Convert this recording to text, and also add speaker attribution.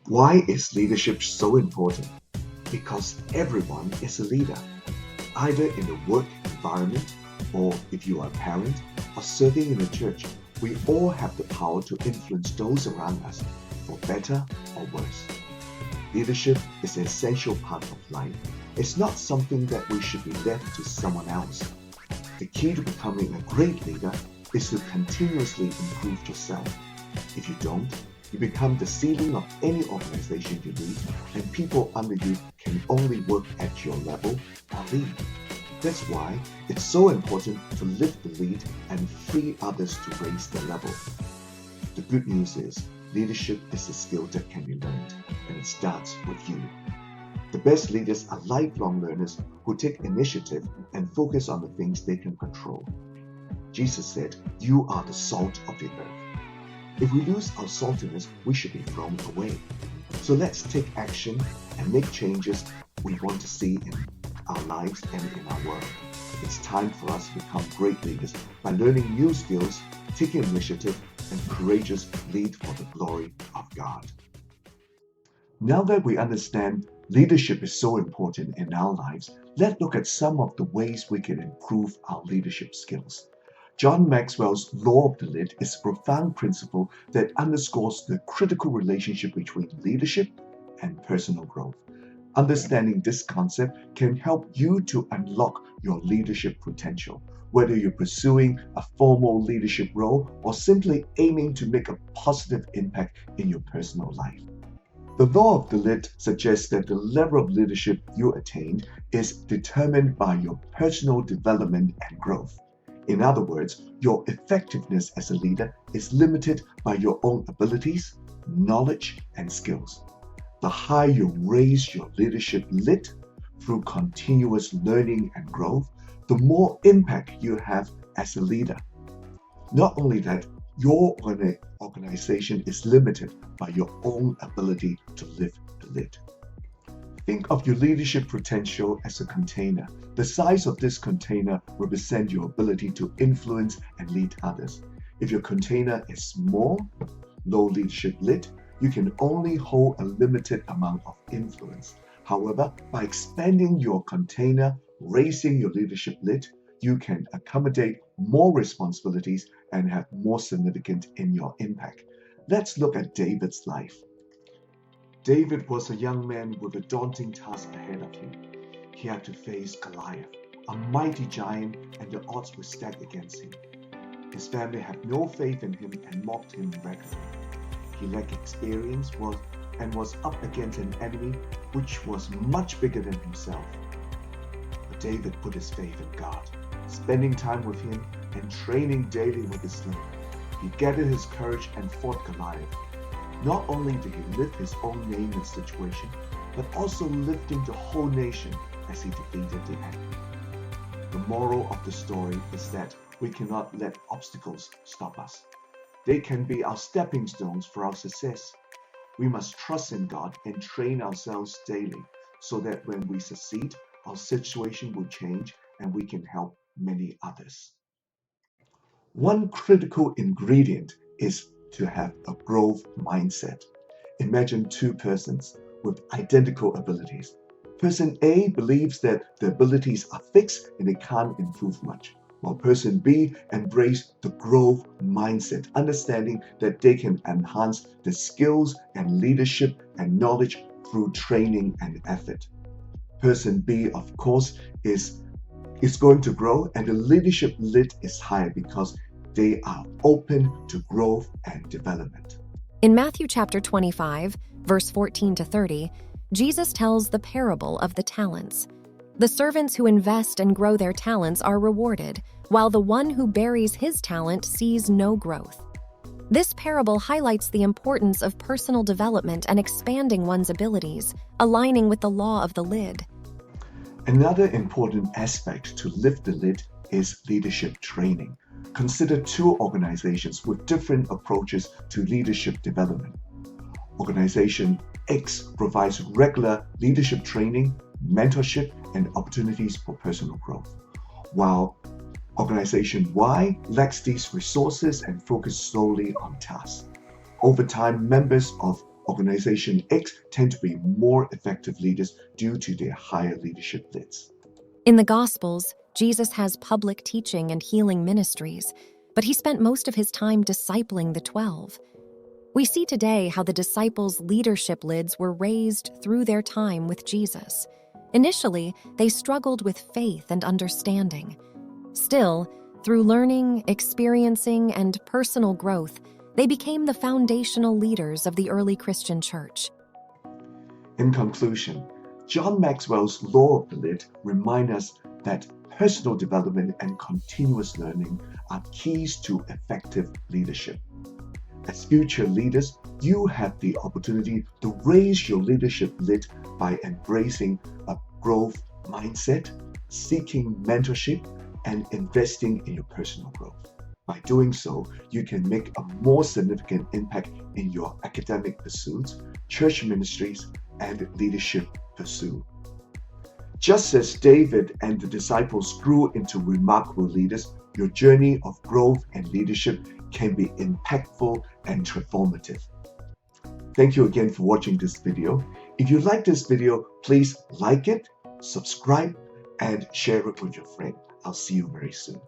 Speaker 1: Why is leadership so important? Because everyone is a leader, either in the work environment or if you are a parent or serving in a church. We all have the power to influence those around us, for better or worse. Leadership is an essential part of life. It's not something that we should be left to someone else. The key to becoming a great leader is to continuously improve yourself. If you don't, you become the ceiling of any organization you lead, and people under you can only work at your level or lead. That's why it's so important to lift the lead and free others to raise their level. The good news is, leadership is a skill that can be learned, and it starts with you. The best leaders are lifelong learners who take initiative and focus on the things they can control. Jesus said, "You are the salt of the earth." If we lose our saltiness, we should be thrown away. So let's take action and make changes we want to see in our lives and in our world. It's time for us to become great leaders by learning new skills, taking initiative, and courageous lead for the glory of God. Now that we understand leadership is so important in our lives, let's look at some of the ways we can improve our leadership skills. John Maxwell's law of the lid is a profound principle that underscores the critical relationship between leadership and personal growth. Understanding this concept can help you to unlock your leadership potential, whether you're pursuing a formal leadership role or simply aiming to make a positive impact in your personal life. The law of the lid suggests that the level of leadership you attain is determined by your personal development and growth. In other words, your effectiveness as a leader is limited by your own abilities, knowledge, and skills. The higher you raise your leadership lid through continuous learning and growth, the more impact you have as a leader. Not only that, your organization is limited by your own ability to lift the lid. Think of your leadership potential as a container. The size of this container represents your ability to influence and lead others. If your container is small, low leadership lid, you can only hold a limited amount of influence. However, by expanding your container, raising your leadership lid, you can accommodate more responsibilities and have more significance in your impact. Let's look at David's life. David was a young man with a daunting task ahead of him. He had to face Goliath, a mighty giant, and the odds were stacked against him. His family had no faith in him and mocked him regularly. He lacked experience and was up against an enemy which was much bigger than himself. But David put his faith in God, spending time with him and training daily with his sling. He gathered his courage and fought Goliath. Not only did he lift his own name in the situation, but also lifting the whole nation as he defeated the enemy. The moral of the story is that we cannot let obstacles stop us. They can be our stepping stones for our success. We must trust in God and train ourselves daily so that when we succeed, our situation will change and we can help many others. One critical ingredient is to have a growth mindset. Imagine two persons with identical abilities. Person A believes that the abilities are fixed and they can't improve much, while person B embraces the growth mindset, understanding that they can enhance the skills and leadership and knowledge through training and effort. Person B, of course, is going to grow, and the leadership lid is higher because they are open to growth and development.
Speaker 2: In Matthew chapter 25, verse 14 to 30, Jesus tells the parable of the talents. The servants who invest and grow their talents are rewarded, while the one who buries his talent sees no growth. This parable highlights the importance of personal development and expanding one's abilities, aligning with the law of the lid.
Speaker 1: Another important aspect to lift the lid is leadership training. Consider two organizations with different approaches to leadership development. Organization X provides regular leadership training, mentorship, and opportunities for personal growth, while Organization Y lacks these resources and focuses solely on tasks. Over time, members of Organization X tend to be more effective leaders due to their higher leadership lids.
Speaker 2: In the Gospels, Jesus has public teaching and healing ministries, but he spent most of his time discipling the 12. We see today how the disciples' leadership lids were raised through their time with Jesus. Initially, they struggled with faith and understanding. Still, through learning, experiencing, and personal growth, they became the foundational leaders of the early Christian church.
Speaker 1: In conclusion, John Maxwell's law of the lid remind us that personal development and continuous learning are keys to effective leadership. As future leaders, you have the opportunity to raise your leadership lid by embracing a growth mindset, seeking mentorship, and investing in your personal growth. By doing so, you can make a more significant impact in your academic pursuits, church ministries, and leadership pursuit. Just as David and the disciples grew into remarkable leaders, your journey of growth and leadership can be impactful and transformative. Thank you again for watching this video. If you like this video, please like it, subscribe, and share it with your friend. I'll see you very soon.